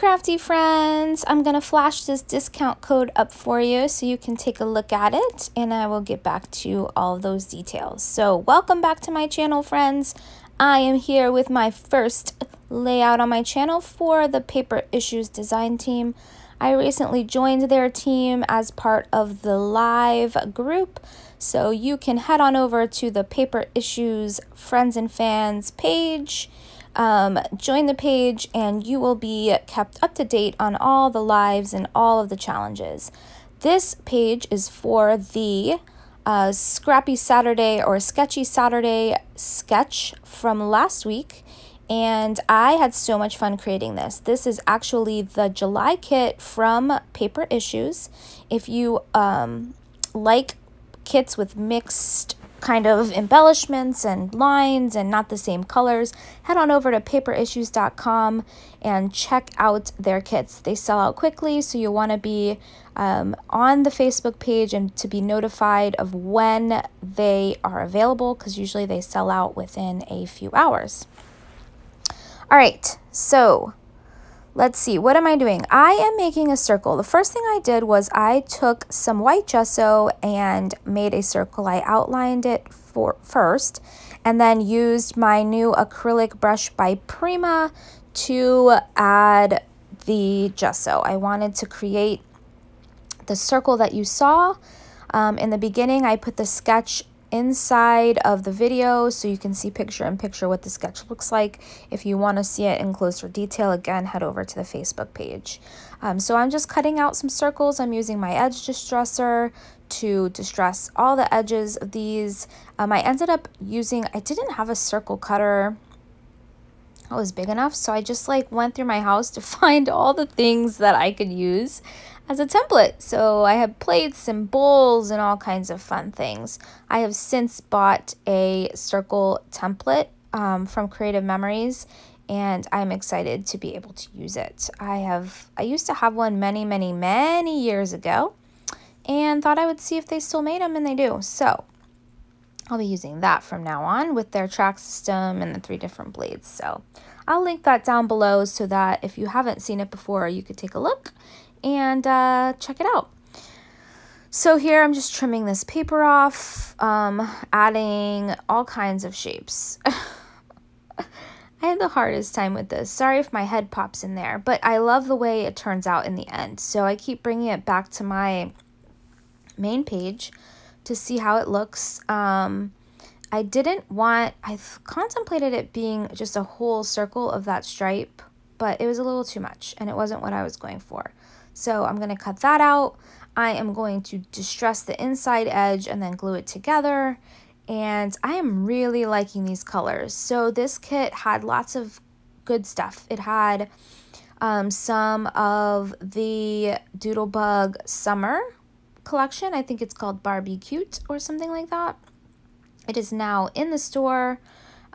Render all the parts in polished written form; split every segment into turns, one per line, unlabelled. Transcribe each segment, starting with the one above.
crafty friends, I'm gonna flash this discount code up for you so you can take a look at it, and I will get back to all of those details. So welcome back to my channel, friends. I am here with my first layout on my channel for the Paper Issues design team. I recently joined their team as part of the live group, so you can head on over to the Paper Issues Friends and Fans page. Join the page and you will be kept up to date on all the lives and all of the challenges. This page is for the Scrappy Saturday or Sketchy Saturday sketch from last week, and I had so much fun creating this. This is actually the July kit from Paper Issues. If you like kits with mixed kind of embellishments and lines and not the same colors, head on over to paperissues.com and check out their kits. They sell out quickly, so you'll want to be on the Facebook page and to be notified of when they are available, because usually they sell out within a few hours. All right, so let's see, what am I doing? I am making a circle. The first thing I did was I took some white gesso and made a circle. I outlined it first and then used my new acrylic brush by Prima to add the gesso. I wanted to create the circle that you saw. In the beginning, I put the sketch inside of the video so you can see picture in picture what the sketch looks like. If you want to see it in closer detail, again, head over to the Facebook page. So I'm just cutting out some circles. I'm using my edge distresser to distress all the edges of these. I ended up using, I didn't have a circle cutter that was big enough, so I just like went through my house to find all the things that I could use as a template. So I have plates and bowls and all kinds of fun things. I have since bought a circle template from Creative Memories, and I'm excited to be able to use it. I used to have one many years ago and thought I would see if they still made them, and they do. So I'll be using that from now on with their track system and the 3 different blades. So I'll link that down below so that if you haven't seen it before, you could take a look and check it out. So here I'm just trimming this paper off, adding all kinds of shapes. I had the hardest time with this. Sorry if my head pops in there, but I love the way it turns out in the end. So I keep bringing it back to my main page to see how it looks. I contemplated it being just a whole circle of that stripe, but it was a little too much and it wasn't what I was going for. So I'm going to cut that out. I am going to distress the inside edge and then glue it together. And I am really liking these colors. So this kit had lots of good stuff. It had some of the Doodlebug Summer collection. I think it's called Barbie Cute or something like that. It is now in the store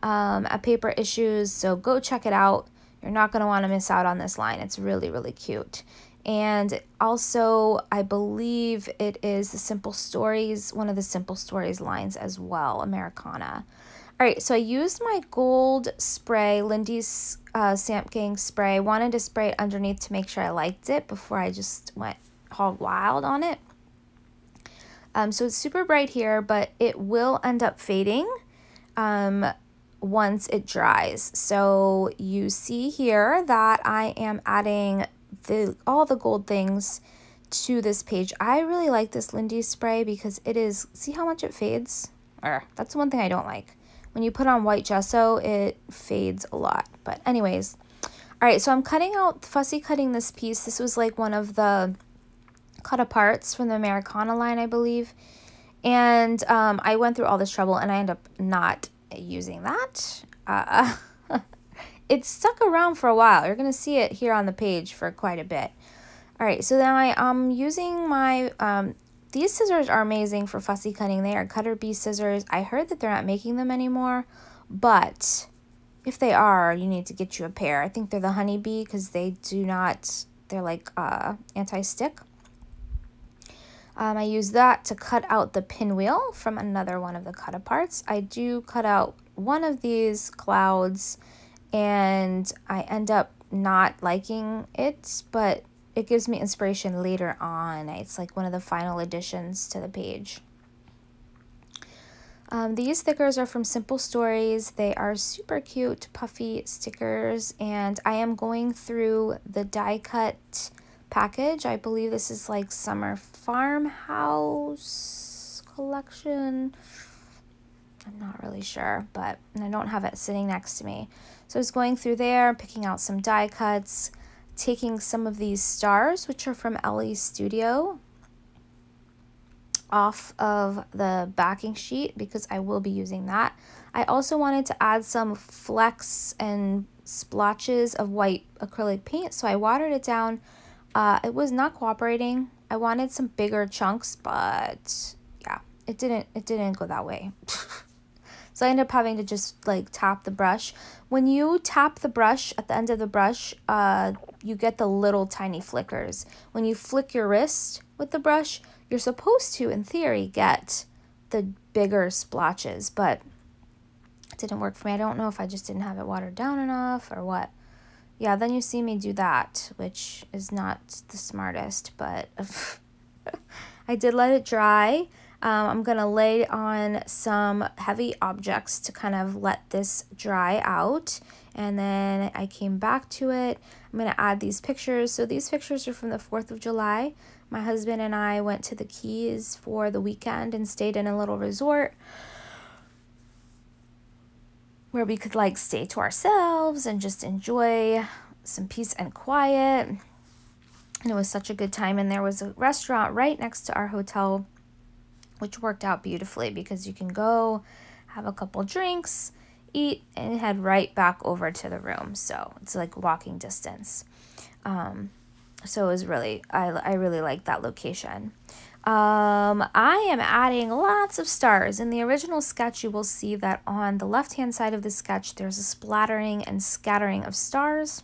at Paper Issues, so go check it out. You're not going to want to miss out on this line. It's really cute. And also, I believe it is the Simple Stories, one of the Simple Stories lines as well, Americana. All right, so I used my gold spray, Lindy's Samp Gang spray. I wanted to spray it underneath to make sure I liked it before I just went hog wild on it. So it's super bright here, but it will end up fading once it dries. So you see here that I am adding all the gold things to this page. I really like this Lindy spray because it is, see how much it fades? That's one thing I don't like. When you put on white gesso, it fades a lot. But anyways, all right, so I'm fussy cutting this piece. This was like one of the cut aparts from the Americana line, I believe. And I went through all this trouble and I ended up not using that. It stuck around for a while. You're going to see it here on the page for quite a bit. All right, so then I'm using my, these scissors are amazing for fussy cutting. They are Cutter Bee scissors. I heard that they're not making them anymore, but if they are, you need to get you a pair. I think they're the Honey Bee because they do not, they're like anti-stick. I use that to cut out the pinwheel from another one of the cut aparts. I do cut out one of these clouds and I end up not liking it, but it gives me inspiration later on. It's like one of the final additions to the page. These stickers are from Simple Stories. They are super cute, puffy stickers, and I am going through the die cut package. I believe this is like Summer Farmhouse collection. I'm not really sure, but I don't have it sitting next to me. So I was going through there, picking out some die cuts, taking some of these stars, which are from Ellie's Studio, off of the backing sheet because I will be using that. I also wanted to add some flecks and splotches of white acrylic paint, so I watered it down. It was not cooperating. I wanted some bigger chunks, but yeah, it didn't go that way. So I ended up having to just like tap the brush. When you tap the brush at the end of the brush, you get the little tiny flickers. When you flick your wrist with the brush, you're supposed to, in theory, get the bigger splotches, but it didn't work for me. I don't know if I just didn't have it watered down enough or what. Yeah, then you see me do that, which is not the smartest, but I did let it dry. I'm going to lay on some heavy objects to kind of let this dry out. And then I came back to it. I'm going to add these pictures. So these pictures are from the 4th of July. My husband and I went to the Keys for the weekend and stayed in a little resort where we could like stay to ourselves and just enjoy some peace and quiet. And it was such a good time. And there was a restaurant right next to our hotel, which worked out beautifully because you can go have a couple drinks, eat, and head right back over to the room. So it's like walking distance. So it was really, I really like that location. I am adding lots of stars. In the original sketch, you will see that on the left-hand side of the sketch, there's a splattering and scattering of stars.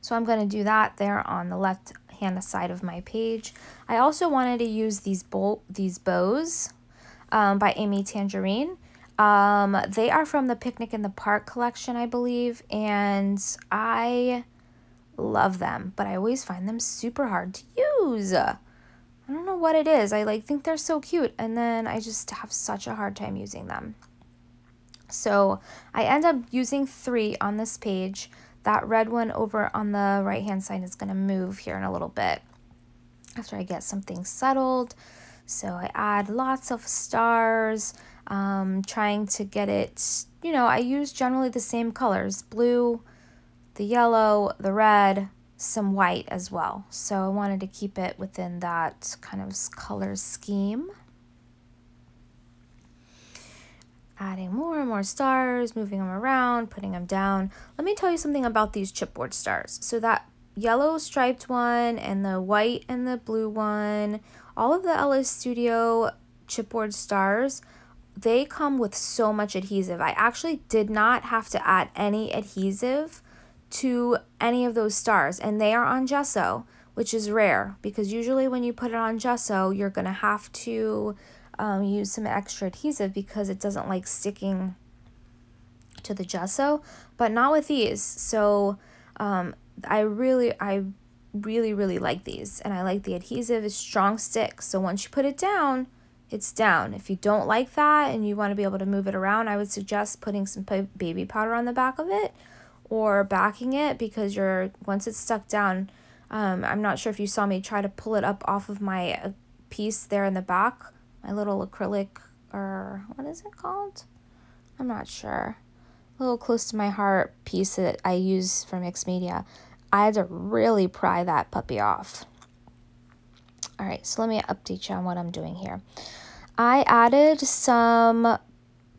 So I'm going to do that there on the left-hand side of my page. I also wanted to use these bows by Amy Tangerine. They are from the Picnic in the Park collection, I believe, and I love them, but I always find them super hard to use. I don't know what it is. I like think they're so cute, and then I just have such a hard time using them. So I end up using 3 on this page. That red one over on the right hand side is going to move here in a little bit after I get something settled. So I add lots of stars, trying to get it, you know, I use generally the same colors, blue, the yellow, the red, some white as well. So I wanted to keep it within that kind of color scheme. Adding more and more stars, moving them around, putting them down. Let me tell you something about these chipboard stars. So that yellow striped one and the white and the blue one, all of the Ellie's Studio chipboard stars, they come with so much adhesive. I actually did not have to add any adhesive to any of those stars, and they are on gesso, which is rare because usually when you put it on gesso, you're going to have to use some extra adhesive because it doesn't like sticking to the gesso, but not with these. So I really like these, and I like the adhesive is strong stick. So once you put it down, it's down. If you don't like that and you want to be able to move it around, I would suggest putting some baby powder on the back of it or backing it, because once it's stuck down, I'm not sure if you saw me try to pull it up off of my piece there in the back, my little acrylic, or what is it called? I'm not sure. A little close to my heart piece that I use from Mixed Media. I had to really pry that puppy off. All right, so let me update you on what I'm doing here. I added some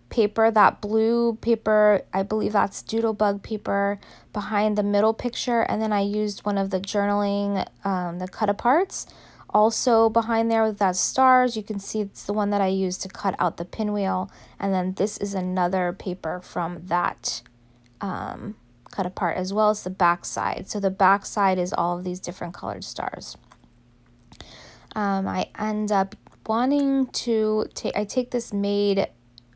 paper, that blue paper, I believe that's Doodlebug paper, behind the middle picture, and then I used one of the journaling, the cut-aparts. Also behind there with that stars, you can see it's the one that I used to cut out the pinwheel, and then this is another paper from that cut apart, as well as the back side. So the back side is all of these different colored stars. I end up wanting to take this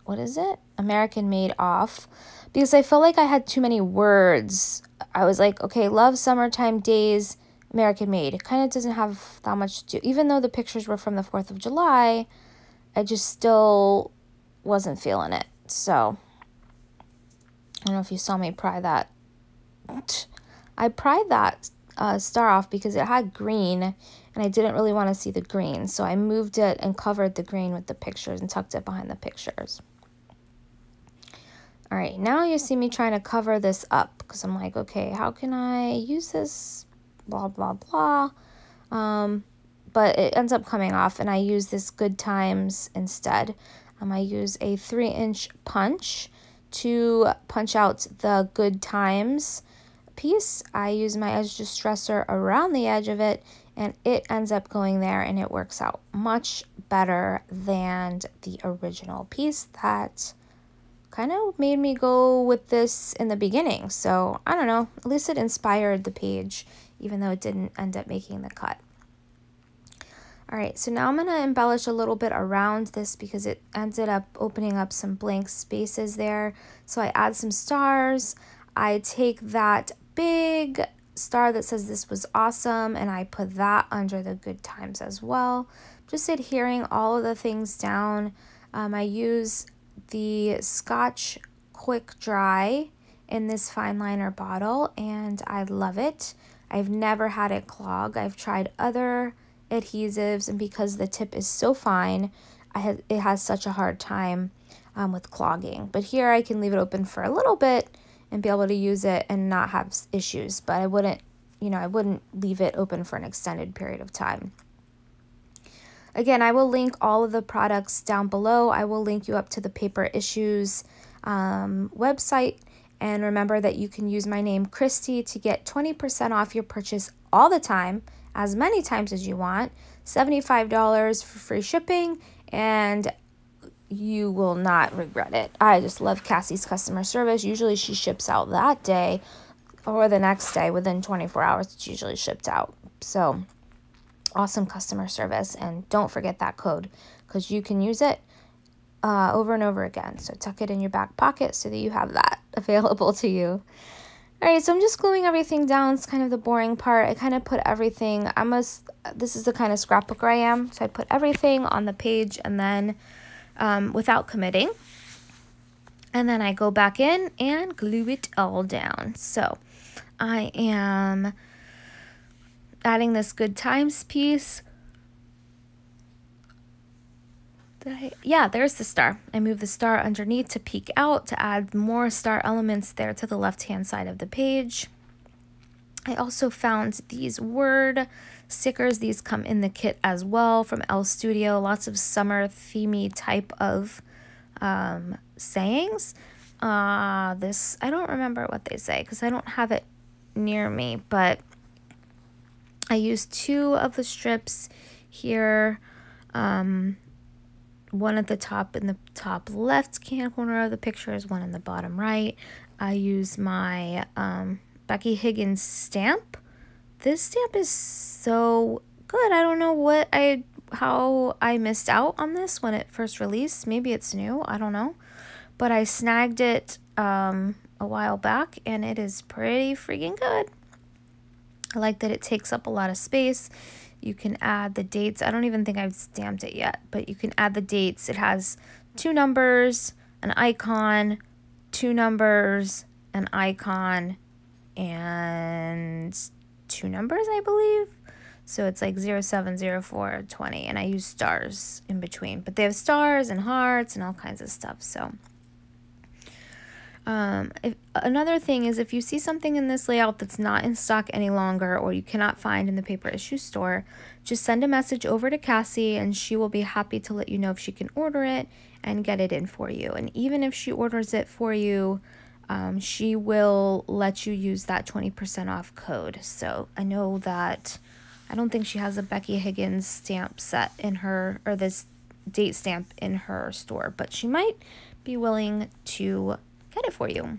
what is it? American Made off because I felt like I had too many words. I was like, okay, love summertime days, American Made. It kind of doesn't have that much to do. Even though the pictures were from the 4th of July, I just still wasn't feeling it. So, I don't know if you saw me pry that. I pried that star off because it had green, and I didn't really want to see the green. So I moved it and covered the green with the pictures and tucked it behind the pictures. All right, now you see me trying to cover this up because I'm like, okay, how can I use this? Blah, blah, blah. But it ends up coming off, and I use this Good Times instead. I use a 3-inch punch to punch out the Good Times piece. I use my edge distresser around the edge of it, and it ends up going there, and it works out much better than the original piece that kind of made me go with this in the beginning. So I don't know, at least it inspired the page, even though it didn't end up making the cut. All right, so now I'm going to embellish a little bit around this because it ended up opening up some blank spaces there. So I add some stars. I take that big star that says this was awesome, and I put that under the Good Times as well. Just adhering all of the things down. I use the Scotch Quick Dry in this fine liner bottle, and I love it. I've never had it clog. I've tried other adhesives, and because the tip is so fine, it has such a hard time with clogging. But here I can leave it open for a little bit and be able to use it and not have issues, but I wouldn't, I wouldn't leave it open for an extended period of time. Again, I will link all of the products down below. I will link you up to the Paper Issues website, and remember that you can use my name Christie to get 20% off your purchase all the time, as many times as you want, $75 for free shipping, and you will not regret it. I just love Cassie's customer service. Usually she ships out that day or the next day. Within 24 hours, it's usually shipped out. So awesome customer service, and don't forget that code because you can use it over and over again. So tuck it in your back pocket so that you have that available to you. All right, so I'm just gluing everything down. It's kind of the boring part. I kind of put everything, this is the kind of scrapbooker I am, so I put everything on the page and then without committing. And then I go back in and glue it all down. So I am adding this Good Times piece. Yeah, there's the star. I move the star underneath to peek out to add more star elements there to the left-hand side of the page. I also found these word stickers. These come in the kit as well from Elle Studio. Lots of summer themey type of sayings. I don't remember what they say because I don't have it near me, but I used 2 of the strips here. One at the top in the top left-hand corner of the picture is one in the bottom right. I use my Becky Higgins stamp. This stamp is so good. I don't know how I missed out on this when it first released. Maybe it's new. I don't know. But I snagged it a while back, and it is pretty freaking good. I like that it takes up a lot of space. You can add the dates. I don't even think I've stamped it yet, but you can add the dates. It has 2 numbers, an icon, 2 numbers, an icon, and 2 numbers, I believe. So it's like 07, 04, 20, and I use stars in between. But they have stars and hearts and all kinds of stuff, so... another thing is if you see something in this layout that's not in stock any longer or you cannot find in the Paper Issue store, just send a message over to Cassie and she will be happy to let you know if she can order it and get it in for you. And even if she orders it for you, she will let you use that 20% off code. So I know that I don't think she has a Becky Higgins stamp set in her, or this date stamp in her store, but she might be willing to get it for you.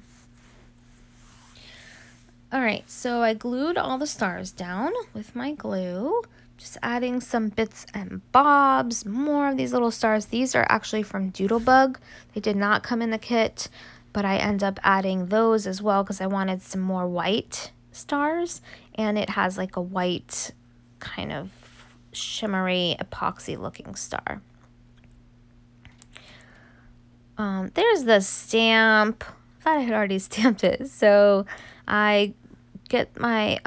All right, so I glued all the stars down with my glue. Just adding some bits and bobs, more of these little stars. These are actually from Doodlebug. They did not come in the kit, but I end up adding those as well because I wanted some more white stars. And it has like a white kind of shimmery epoxy looking star. There's the stamp. I thought I had already stamped it. So I get my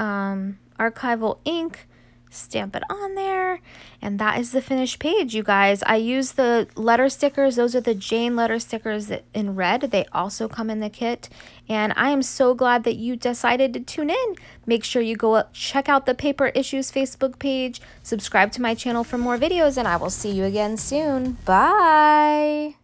archival ink, stamp it on there, and that is the finished page, you guys. I use the letter stickers. Those are the Jane letter stickers in red. They also come in the kit, and I am so glad that you decided to tune in. Make sure you go check out the Paper Issues Facebook page, subscribe to my channel for more videos, and I will see you again soon. Bye!